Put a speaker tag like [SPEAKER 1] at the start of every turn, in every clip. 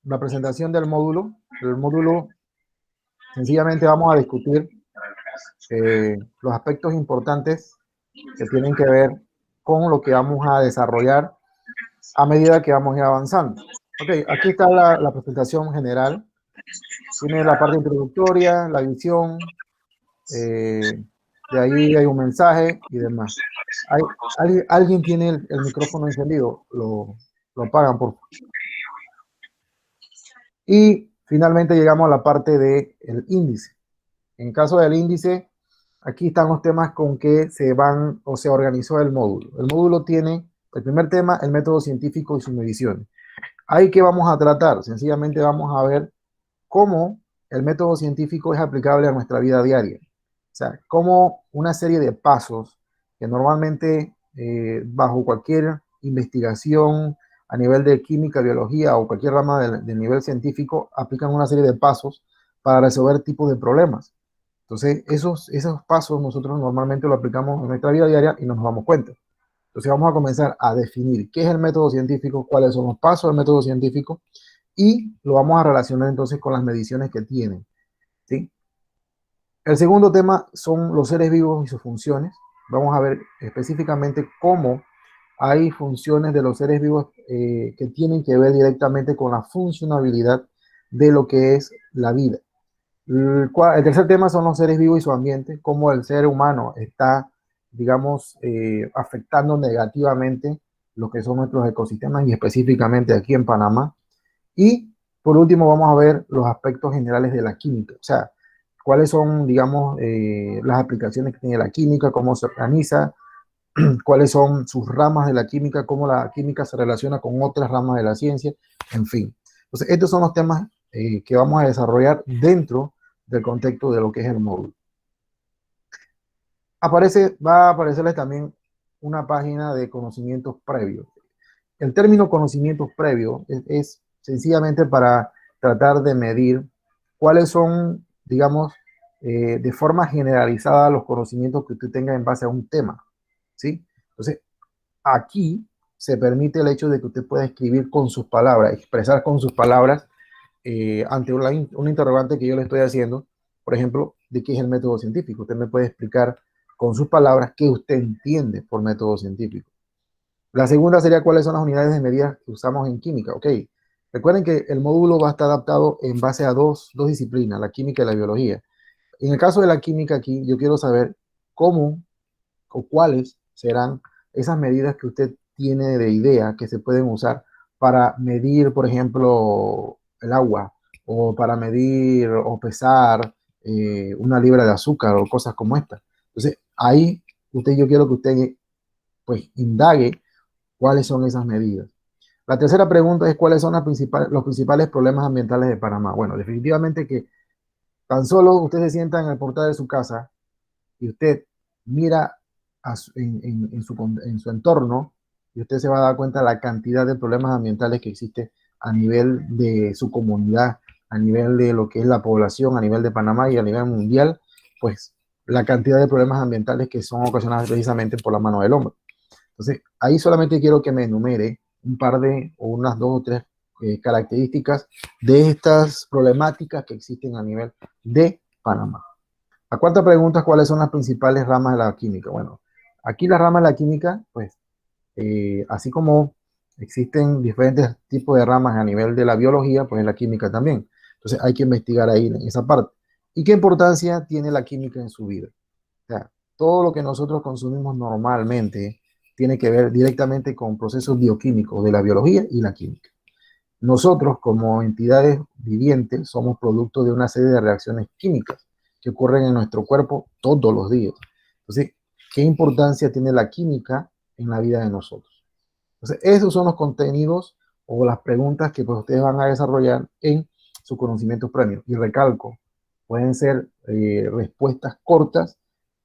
[SPEAKER 1] la presentación del módulo. El módulo, sencillamente vamos a discutir los aspectos importantes que tienen que ver con lo que vamos a desarrollar a medida que vamos a ir avanzando. Ok, aquí está la presentación general. Tiene la parte introductoria, la visión, de ahí hay un mensaje y demás. ¿Alguien tiene el micrófono encendido? Lo apagan, por favor. Y finalmente llegamos a la parte del índice. En caso del índice, aquí están los temas con que se van o se organizó el módulo. El módulo tiene el primer tema, el método científico y sus mediciones. Ahí que vamos a tratar, sencillamente vamos a ver cómo el método científico es aplicable a nuestra vida diaria. O sea, cómo una serie de pasos que normalmente bajo cualquier investigación a nivel de química, biología o cualquier rama del nivel científico aplican una serie de pasos para resolver tipos de problemas. Entonces, esos pasos nosotros normalmente lo aplicamos en nuestra vida diaria y no nos damos cuenta. Entonces, vamos a comenzar a definir qué es el método científico, cuáles son los pasos del método científico y lo vamos a relacionar entonces con las mediciones que tienen, ¿sí? El segundo tema son los seres vivos y sus funciones. Vamos a ver específicamente cómo hay funciones de los seres vivos que tienen que ver directamente con la funcionabilidad de lo que es la vida. El tercer tema son los seres vivos y su ambiente, cómo el ser humano está, digamos, afectando negativamente lo que son nuestros ecosistemas y específicamente aquí en Panamá. Y por último vamos a ver los aspectos generales de la química, o sea, cuáles son, digamos, las aplicaciones que tiene la química, cómo se organiza, cuáles son sus ramas de la química, cómo la química se relaciona con otras ramas de la ciencia, en fin. Entonces, estos son los temas que vamos a desarrollar dentro del contexto de lo que es el módulo. Va a aparecerles también una página de conocimientos previos. El término conocimientos previos es sencillamente para tratar de medir cuáles son, digamos, de forma generalizada los conocimientos que usted tenga en base a un tema, ¿sí? Entonces, aquí se permite el hecho de que usted pueda escribir con sus palabras, expresar con sus palabras ante una interrogante que yo le estoy haciendo, por ejemplo, de qué es el método científico. Usted me puede explicar con sus palabras qué usted entiende por método científico. La segunda sería cuáles son las unidades de medida que usamos en química. Ok, recuerden que el módulo va a estar adaptado en base a dos disciplinas, la química y la biología. En el caso de la química aquí, yo quiero saber cómo o cuáles serán esas medidas que usted tiene de idea que se pueden usar para medir, por ejemplo, el agua o para medir o pesar una libra de azúcar o cosas como esta. Entonces, ahí yo quiero que usted pues indague cuáles son esas medidas. La tercera pregunta es cuáles son los principales problemas ambientales de Panamá. Bueno, definitivamente que tan solo usted se sienta en el portal de su casa y usted mira en su entorno y usted se va a dar cuenta de la cantidad de problemas ambientales que existe a nivel de su comunidad, a nivel de lo que es la población, a nivel de Panamá y a nivel mundial, pues la cantidad de problemas ambientales que son ocasionados precisamente por la mano del hombre. Entonces, ahí solamente quiero que me enumere un par de, o unas dos o tres características de estas problemáticas que existen a nivel de Panamá. La cuarta pregunta es cuáles son las principales ramas de la química. Bueno, aquí las ramas de la química, pues, así como existen diferentes tipos de ramas a nivel de la biología, pues en la química también. Entonces hay que investigar ahí en esa parte. ¿Y qué importancia tiene la química en su vida? O sea, todo lo que nosotros consumimos normalmente tiene que ver directamente con procesos bioquímicos de la biología y la química. Nosotros, como entidades vivientes, somos producto de una serie de reacciones químicas que ocurren en nuestro cuerpo todos los días. Entonces, ¿qué importancia tiene la química en la vida de nosotros? Entonces, esos son los contenidos o las preguntas que pues, ustedes van a desarrollar en sus conocimientos premios. Y recalco, pueden ser respuestas cortas,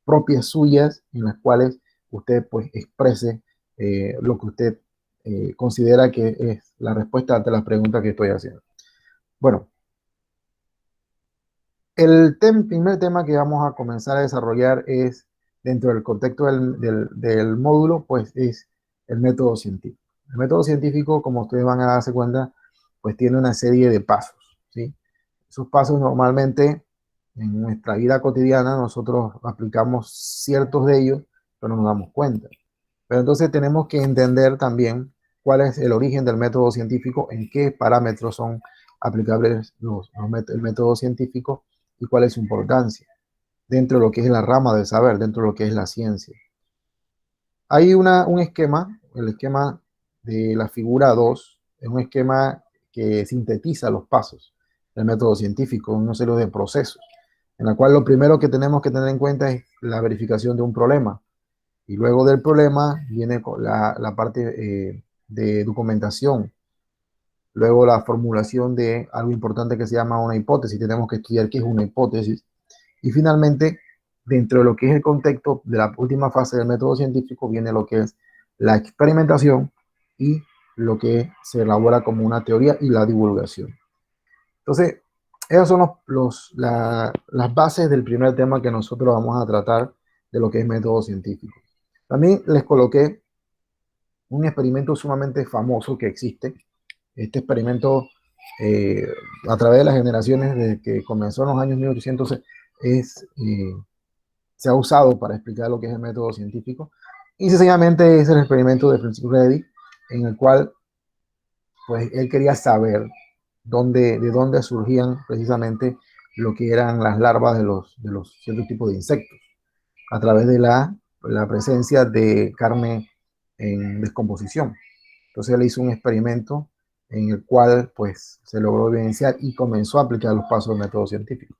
[SPEAKER 1] propias suyas, en las cuales usted pues exprese lo que usted considera que es la respuesta ante las preguntas que estoy haciendo. Bueno, primer tema que vamos a comenzar a desarrollar es, dentro del contexto del módulo, pues es el método científico. El método científico, como ustedes van a darse cuenta, pues tiene una serie de pasos, ¿sí? Esos pasos normalmente en nuestra vida cotidiana nosotros aplicamos ciertos de ellos, pero no nos damos cuenta. Pero entonces tenemos que entender también cuál es el origen del método científico, en qué parámetros son aplicables el método científico y cuál es su importancia dentro de lo que es la rama del saber, dentro de lo que es la ciencia. Hay un esquema, el esquema de la figura 2, es un esquema que sintetiza los pasos del método científico, una serie de procesos, en la cual lo primero que tenemos que tener en cuenta es la verificación de un problema. Y luego del problema viene la parte de documentación. Luego la formulación de algo importante que se llama una hipótesis. Tenemos que estudiar qué es una hipótesis. Y finalmente, dentro de lo que es el contexto de la última fase del método científico, viene lo que es la experimentación y lo que se elabora como una teoría y la divulgación. Entonces, esas son las bases del primer tema que nosotros vamos a tratar de lo que es método científico. También les coloqué un experimento sumamente famoso que existe. Este experimento, eh, a través de las generaciones, desde que comenzó en los años 1800, se ha usado para explicar lo que es el método científico. Y sencillamente es el experimento de Francis Reddy, en el cual pues, él quería saber de dónde surgían precisamente lo que eran las larvas de los ciertos tipos de insectos, a través de la presencia de carne en descomposición. Entonces él hizo un experimento en el cual pues se logró evidenciar y comenzó a aplicar los pasos del método científico.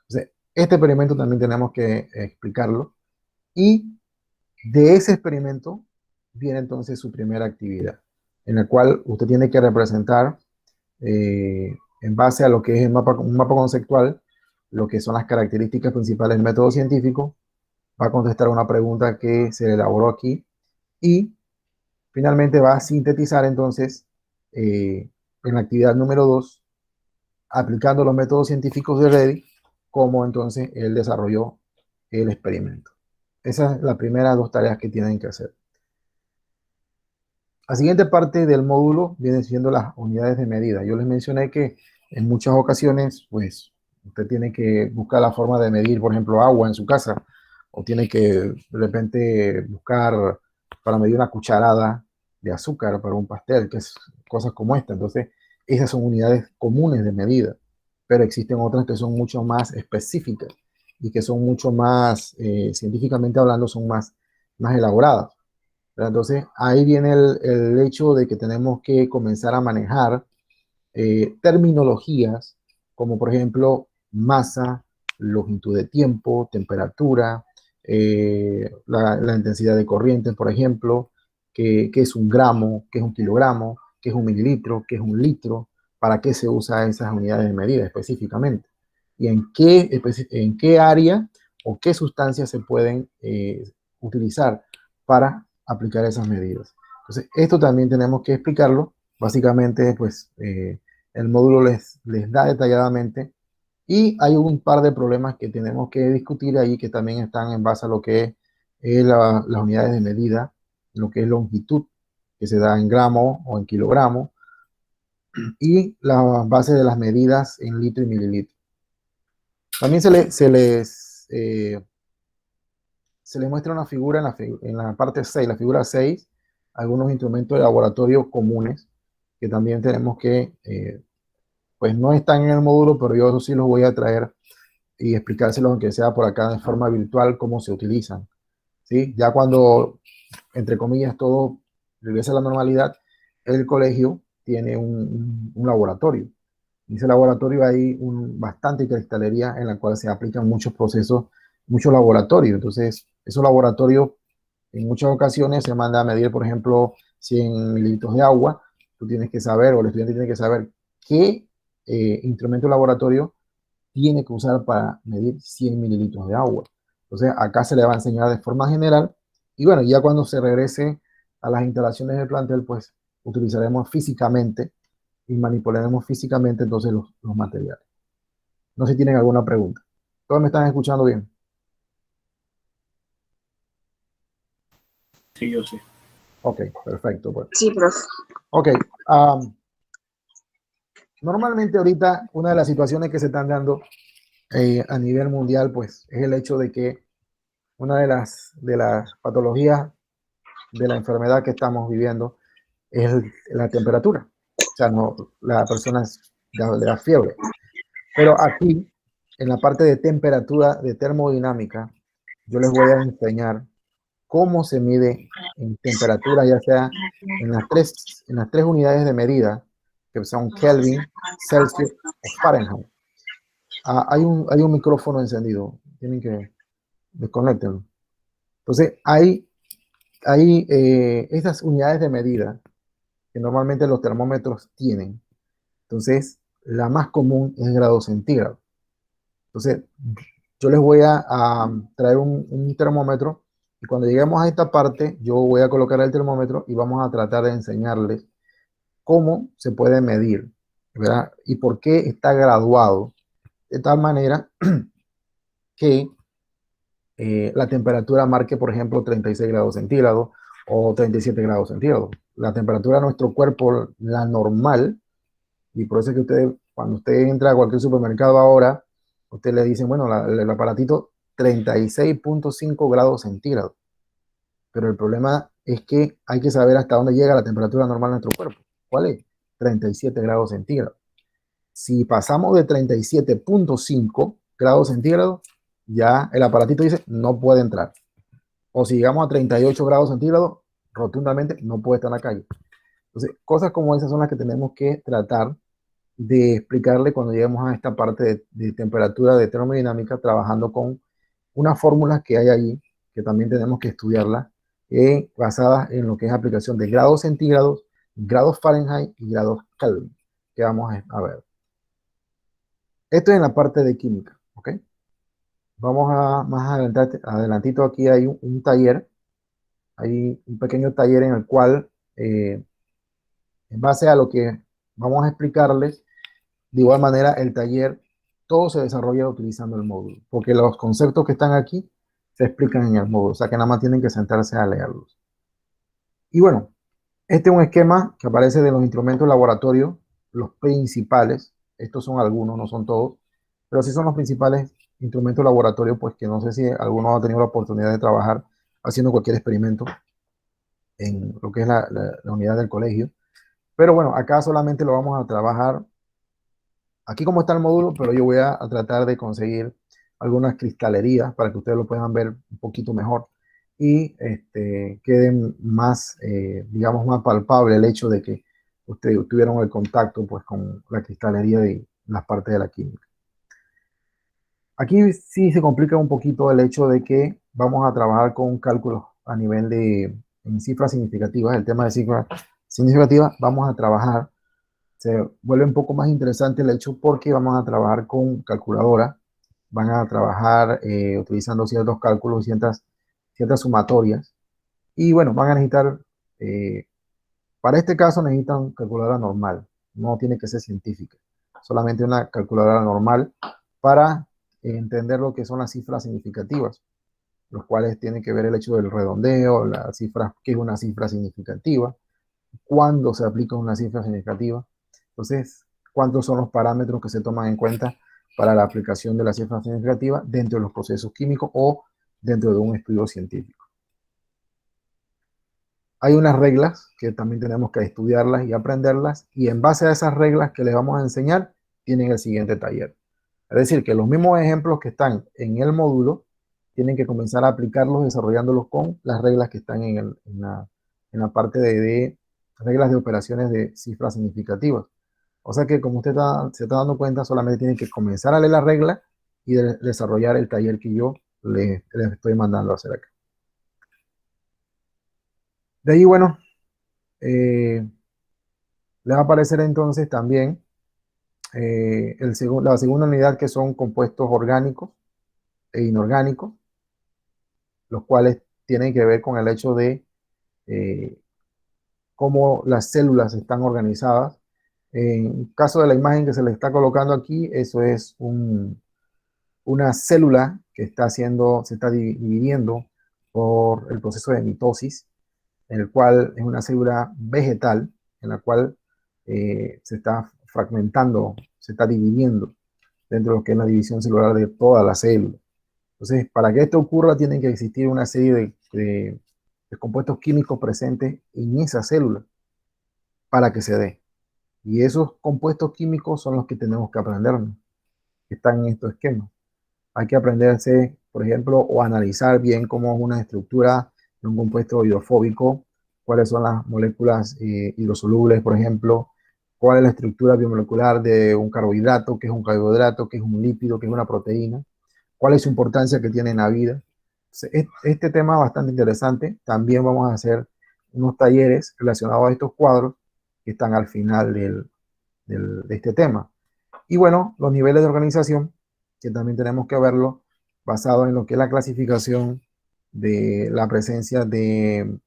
[SPEAKER 1] Entonces, este experimento también tenemos que explicarlo, y de ese experimento viene entonces su primera actividad, en la cual usted tiene que representar en base a lo que es un mapa conceptual, lo que son las características principales del método científico. Va a contestar una pregunta que se elaboró aquí y finalmente va a sintetizar entonces en la actividad número 2, aplicando los métodos científicos de Reddy, cómo entonces él desarrolló el experimento. Esas son las primeras dos tareas que tienen que hacer. La siguiente parte del módulo viene siendo las unidades de medida. Yo les mencioné que en muchas ocasiones, pues, usted tiene que buscar la forma de medir, por ejemplo, agua en su casa, o tiene que de repente buscar para medir una cucharada de azúcar para un pastel, que es cosas como esta. Entonces, esas son unidades comunes de medida, pero existen otras que son mucho más específicas y que son mucho más, científicamente hablando, son más elaboradas. Entonces, ahí viene el hecho de que tenemos que comenzar a manejar terminologías como, por ejemplo, masa, longitud de tiempo, temperatura, la intensidad de corriente, por ejemplo, qué es un gramo, qué es un kilogramo, qué es un mililitro, qué es un litro, para qué se usan esas unidades de medida específicamente, y en qué área o qué sustancias se pueden utilizar para aplicar esas medidas. Entonces, esto también tenemos que explicarlo. Básicamente, pues, el módulo les da detalladamente, y hay un par de problemas que tenemos que discutir ahí que también están en base a lo que es las unidades de medida, lo que es longitud, que se da en gramo o en kilogramo, y la base de las medidas en litro y mililitro. También se les muestra una figura en la parte 6, la figura 6, algunos instrumentos de laboratorio comunes que también tenemos que, pues no están en el módulo, pero yo sí los voy a traer y explicárselos, aunque sea por acá de forma virtual, cómo se utilizan. ¿Sí? Ya cuando, entre comillas, todo regrese a la normalidad, el colegio tiene un laboratorio. En ese laboratorio hay bastante cristalería en la cual se aplican muchos procesos, muchos laboratorios. Entonces, esos laboratorios en muchas ocasiones se manda a medir, por ejemplo, 100 mililitros de agua. Tú tienes que saber, o el estudiante tiene que saber qué instrumento de laboratorio tiene que usar para medir 100 mililitros de agua. Entonces, acá se le va a enseñar de forma general, y bueno, ya cuando se regrese a las instalaciones del plantel, pues utilizaremos físicamente y manipularemos físicamente entonces los materiales. No sé si tienen alguna pregunta. ¿Todos me están escuchando bien?
[SPEAKER 2] Sí, yo sí.
[SPEAKER 1] Ok, perfecto. Pues.
[SPEAKER 3] Sí, profe.
[SPEAKER 1] Ok, Normalmente ahorita una de las situaciones que se están dando a nivel mundial, pues es el hecho de que una de las patologías de la enfermedad que estamos viviendo es la temperatura. O sea, no, la persona le da fiebre. Pero aquí, en la parte de temperatura, de termodinámica, yo les voy a enseñar cómo se mide en temperatura, ya sea en las tres unidades de medida, que son Kelvin, Celsius o Fahrenheit. Hay un micrófono encendido, tienen que desconectarlo. Entonces, hay estas unidades de medida que normalmente los termómetros tienen. Entonces, la más común es grado centígrado. Entonces, yo les voy a traer un termómetro y cuando lleguemos a esta parte, yo voy a colocar el termómetro y vamos a tratar de enseñarles cómo se puede medir, ¿verdad? Y por qué está graduado de tal manera que la temperatura marque, por ejemplo, 36 grados centígrados o 37 grados centígrados. La temperatura de nuestro cuerpo, la normal, y por eso es que usted, cuando usted entra a cualquier supermercado ahora, usted le dicen, bueno, el aparatito 36.5 grados centígrados. Pero el problema es que hay que saber hasta dónde llega la temperatura normal de nuestro cuerpo. ¿Cuál es? 37 grados centígrados. Si pasamos de 37.5 grados centígrados, ya el aparatito dice no puede entrar. O si llegamos a 38 grados centígrados, rotundamente no puede estar en la calle. Entonces, cosas como esas son las que tenemos que tratar de explicarle cuando lleguemos a esta parte de temperatura de termodinámica, trabajando con unas fórmulas que hay allí, que también tenemos que estudiarlas, basadas en lo que es aplicación de grados centígrados, grados Fahrenheit y grados Kelvin, que vamos a ver. Esto es en la parte de química, ¿ok? Vamos a más adelantito aquí hay un taller, hay un pequeño taller en el cual, en base a lo que vamos a explicarles, de igual manera el taller, todo se desarrolla utilizando el módulo, porque los conceptos que están aquí se explican en el módulo, o sea que nada más tienen que sentarse a leerlos. Y bueno, este es un esquema que aparece de los instrumentos laboratorio, los principales, estos son algunos, no son todos, pero sí son los principales instrumentos laboratorio, pues que no sé si alguno ha tenido la oportunidad de trabajar haciendo cualquier experimento en lo que es la unidad del colegio. Pero bueno, acá solamente lo vamos a trabajar aquí como está el módulo, pero yo voy a tratar de conseguir algunas cristalerías para que ustedes lo puedan ver un poquito mejor y queden más, digamos, más palpable el hecho de que ustedes tuvieron el contacto pues con la cristalería de las partes de la química. Aquí sí se complica un poquito el hecho de que vamos a trabajar con cálculos a nivel de en cifras significativas, el tema de cifras significativas, vamos a trabajar, se vuelve un poco más interesante el hecho porque vamos a trabajar con calculadora, van a trabajar utilizando ciertos cálculos y ciertas sumatorias. Y bueno, van a necesitar, para este caso necesitan calculadora normal, no tiene que ser científica, solamente una calculadora normal para entender lo que son las cifras significativas, los cuales tienen que ver el hecho del redondeo, las cifras, qué es una cifra significativa, cuándo se aplica una cifra significativa. Entonces, ¿cuántos son los parámetros que se toman en cuenta para la aplicación de la cifra significativa dentro de los procesos químicos o dentro de un estudio científico? Hay unas reglas que también tenemos que estudiarlas y aprenderlas, y en base a esas reglas que les vamos a enseñar, tienen el siguiente taller. Es decir, que los mismos ejemplos que están en el módulo, tienen que comenzar a aplicarlos desarrollándolos con las reglas que están en la parte de reglas de operaciones de cifras significativas. O sea que como usted se está dando cuenta, solamente tiene que comenzar a leer la regla y desarrollar el taller que yo les estoy mandando a hacer acá. De ahí, bueno, les va a aparecer entonces también la segunda unidad, que son compuestos orgánicos e inorgánicos, los cuales tienen que ver con el hecho de eh, cómo las células están organizadas. En caso de la imagen que se le está colocando aquí, eso es una célula que se está dividiendo por el proceso de mitosis, en el cual es una célula vegetal, en la cual se está fragmentando, se está dividiendo dentro de lo que es la división celular de toda la célula. Entonces, para que esto ocurra, tienen que existir una serie de compuestos químicos presentes en esa célula para que se dé. Y esos compuestos químicos son los que tenemos que aprendernos, que están en estos esquemas. Hay que aprenderse, por ejemplo, o analizar bien cómo es una estructura de un compuesto hidrofóbico, cuáles son las moléculas hidrosolubles, por ejemplo, cuál es la estructura biomolecular de un carbohidrato, qué es un carbohidrato, qué es un lípido, qué es una proteína, cuál es su importancia que tiene en la vida. Este tema es bastante interesante. También vamos a hacer unos talleres relacionados a estos cuadros que están al final de este tema. Y bueno, los niveles de organización, que también tenemos que verlo, basado en lo que es la clasificación de la presencia de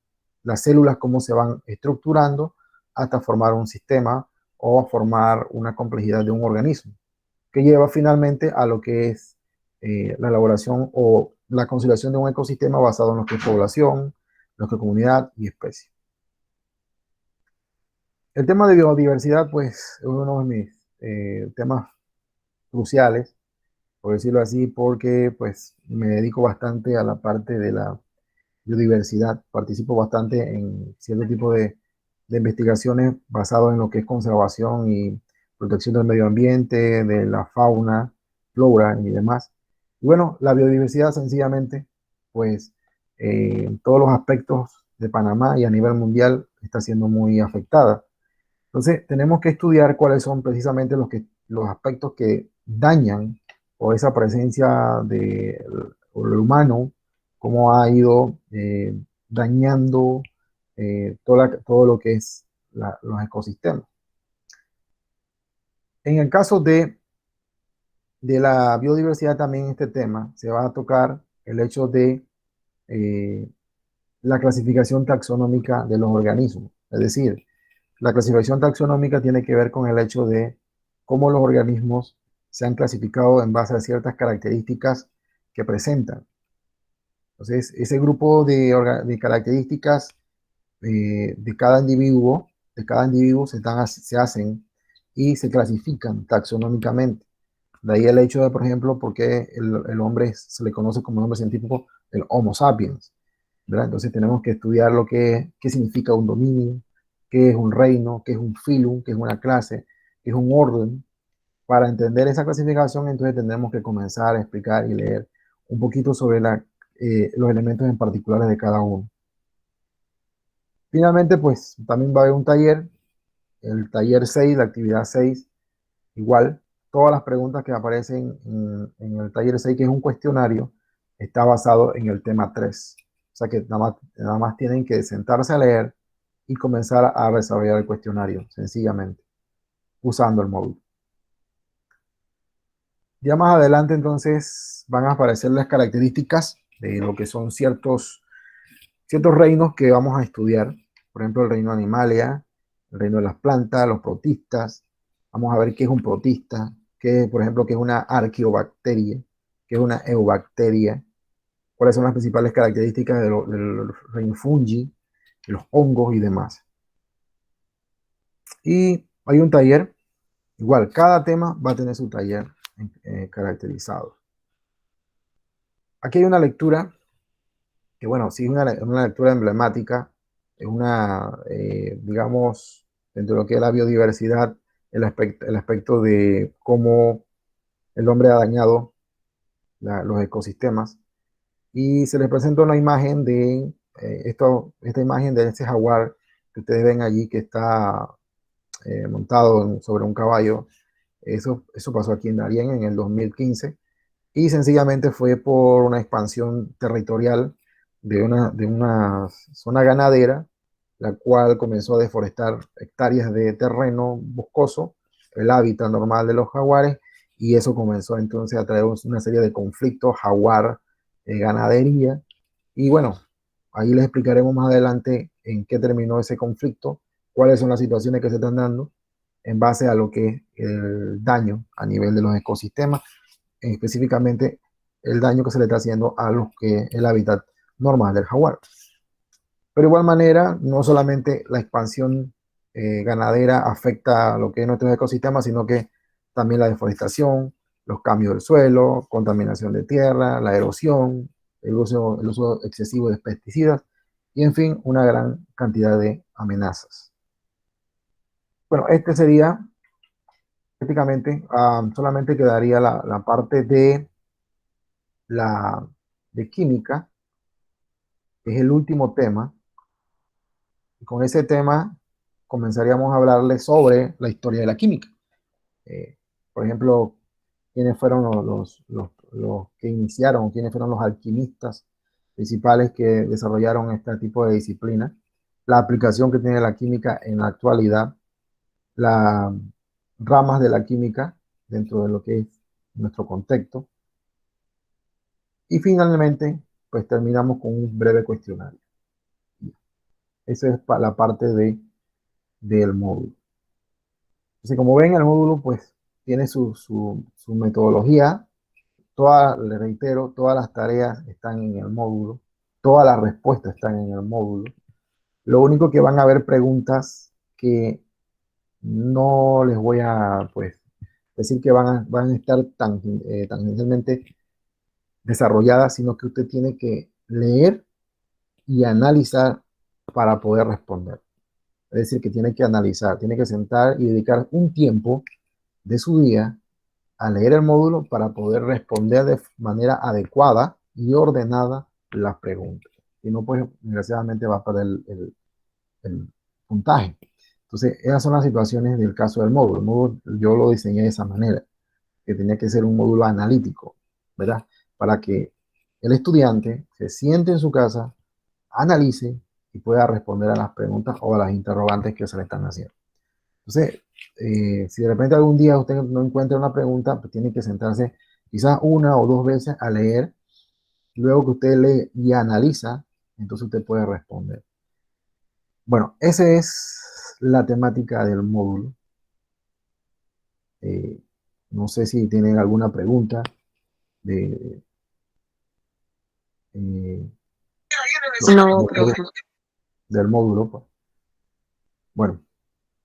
[SPEAKER 1] las células, cómo se van estructurando hasta formar un sistema o formar una complejidad de un organismo, que lleva finalmente a lo que es la elaboración o la conciliación de un ecosistema basado en lo que es población, lo que es comunidad y especie. El tema de biodiversidad, pues, es uno de mis temas cruciales, por decirlo así, porque pues me dedico bastante a la parte de la biodiversidad, participo bastante en cierto tipo de investigaciones basadas en lo que es conservación y protección del medio ambiente, de la fauna, flora y demás. Y bueno, la biodiversidad sencillamente, pues en todos los aspectos de Panamá y a nivel mundial está siendo muy afectada. Entonces, tenemos que estudiar cuáles son precisamente los aspectos que dañan o esa presencia del humano, cómo ha ido dañando todo lo que es los ecosistemas. En el caso de la biodiversidad, también este tema se va a tocar el hecho de eh, la clasificación taxonómica de los organismos. Es decir, la clasificación taxonómica tiene que ver con el hecho de cómo los organismos se han clasificado en base a ciertas características que presentan. Entonces, ese grupo de características de cada individuo se hacen y se clasifican taxonómicamente. De ahí el hecho de, por ejemplo, por qué el hombre se le conoce como nombre científico el Homo sapiens, ¿verdad? Entonces tenemos que estudiar qué significa un dominio, qué es un reino, qué es un filum, qué es una clase, qué es un orden. Para entender esa clasificación, entonces tendremos que comenzar a explicar y leer un poquito sobre los elementos en particulares de cada uno. Finalmente, pues también va a haber un taller, el taller 6, la actividad 6, igual, todas las preguntas que aparecen en el taller 6, que es un cuestionario, está basado en el tema 3. O sea que nada más tienen que sentarse a leer y comenzar a desarrollar el cuestionario, sencillamente, usando el módulo. Ya más adelante, entonces, van a aparecer las características de lo que son ciertos reinos que vamos a estudiar. Por ejemplo, el reino Animalia, el reino de las plantas, los protistas. Vamos a ver qué es un protista, por ejemplo, qué es una arqueobacteria, qué es una eubacteria, cuáles son las principales características del reino fungi, de los hongos y demás. Y hay un taller, igual, cada tema va a tener su taller caracterizado. Aquí hay una lectura que, bueno, sí es una lectura emblemática, es digamos, dentro de lo que es la biodiversidad, el aspecto de cómo el hombre ha dañado los ecosistemas. Y se les presenta una imagen esta imagen de ese jaguar que ustedes ven allí que está montado sobre un caballo. Eso pasó aquí en Darién en el 2015 y sencillamente fue por una expansión territorial de una zona ganadera, la cual comenzó a deforestar hectáreas de terreno boscoso, el hábitat normal de los jaguares, y eso comenzó entonces a traer una serie de conflictos jaguar, ganadería, y bueno, ahí les explicaremos más adelante en qué terminó ese conflicto, cuáles son las situaciones que se están dando en base a lo que es el daño a nivel de los ecosistemas, específicamente el daño que se le está haciendo a los que el hábitat normal del jaguar. Pero de igual manera, no solamente la expansión ganadera afecta lo que es nuestros ecosistemas, sino que también la deforestación, los cambios del suelo, contaminación de tierra, la erosión, el uso excesivo de pesticidas y, en fin, una gran cantidad de amenazas. Bueno, este sería prácticamente, solamente quedaría la parte la, de química, que es el último tema. Y con ese tema comenzaríamos a hablarle sobre la historia de la química. Eh, por ejemplo, quiénes fueron los que iniciaron, quiénes fueron los alquimistas principales que desarrollaron este tipo de disciplina, la aplicación que tiene la química en la actualidad, las ramas de la química dentro de lo que es nuestro contexto, y finalmente, pues terminamos con un breve cuestionario. Esa es la parte del módulo. Entonces, como ven, el módulo pues tiene su metodología. Le reitero, todas las tareas están en el módulo, todas las respuestas están en el módulo. Lo único que van a haber preguntas que no les voy a pues decir que van a estar tangencialmente desarrolladas, sino que usted tiene que leer y analizar para poder responder. Es decir, que tiene que analizar, tiene que sentar y dedicar un tiempo de su día a leer el módulo para poder responder de manera adecuada y ordenada las preguntas. Si no, pues desgraciadamente va a perder el puntaje. Entonces, esas son las situaciones del caso del módulo. El módulo yo lo diseñé de esa manera, que tenía que ser un módulo analítico, ¿verdad? Para que el estudiante se siente en su casa, analice y pueda responder a las preguntas o a las interrogantes que se le están haciendo. Entonces, si de repente algún día usted no encuentra una pregunta, pues tiene que sentarse quizás una o dos veces a leer. Luego que usted lee y analiza, entonces usted puede responder. Bueno, esa es la temática del módulo. Eh, no sé si tienen alguna pregunta de, eh,
[SPEAKER 2] No,
[SPEAKER 1] del,
[SPEAKER 2] profe.
[SPEAKER 1] del módulo, pues. Bueno,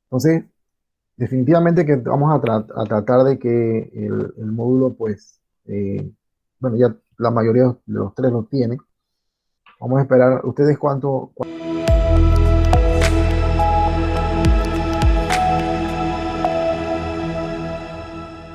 [SPEAKER 1] entonces definitivamente que vamos a tratar de que el módulo, pues, bueno, ya la mayoría de los tres lo tiene. Vamos a esperar. ¿Ustedes cuánto